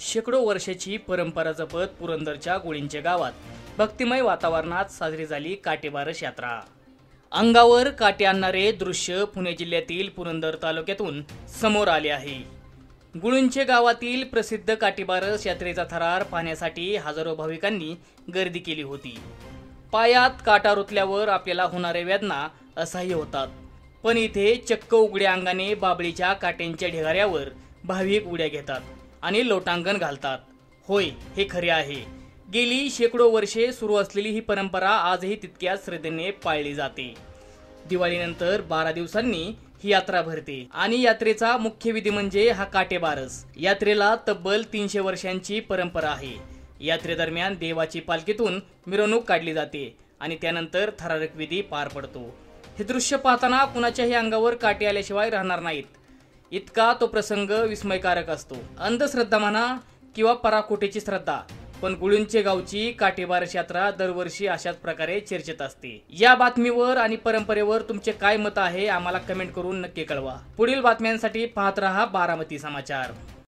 शेकडो वर्षाची परंपरा जपत पुरंदरच्या गुळींचे गावात भक्तिमय वातावरणात साजरी झाली काटेबारस यात्रा। अंगावर काटे आणणारे दृश्य पुणे जिल्ह्यातील पुरंदर तालुक्यातून समोर आले आहे। गुळींचे गावातील प्रसिद्ध काटेबारस यात्रेचा थरार पाहण्यासाठी हजारो भाविकांनी गर्दी केली होती। पायात काटा रुतल्यावर आपल्याला होणारे वेदना असह्य होतात, पण इथे चक्क उघड्या अंगाने बाबळीच्या काट्यांच्या ढिगाऱ्यावर भाविक उड्या घेतात आणि लोटांगण घालतात। होय, हे खरे आहे। गेली शेकडो वर्षे सुरू असलेली ही परंपरा आजही तितक्याच श्रद्धेने पाळली जाते। दिवाळीनंतर 12 दिवसांनी ही यात्रा भरते आणि यात्रेचा मुख्य विधी म्हणजे हा काटेबारस। यात्रेला तब्बल 300 वर्षांची परंपरा आहे। यात्रेदरम्यान देवाची पालखीतून मिरवणूक काढली जाते आणि त्यानंतर थरारक विधी पार पडतो। हे दृश्य पाहताना कुणाच्याही अंगावर काटे आल्याशिवाय राहणार नाहीत, इतका तो प्रसंग विस्मयकारक असतो। अंधश्रद्धा म्हणा किंवा पराकोटीची श्रद्धा, पण गुळींचे गावची काटेबारस यात्रा दरवर्षी अशाच प्रकारे चर्चेत असते। या बातमीवर आणि परंपरेवर तुमचे काय मत आहे आम्हाला कमेंट करून नक्की कळवा। पुढील बातम्यांसाठी पाहत रहा बारामती समाचार।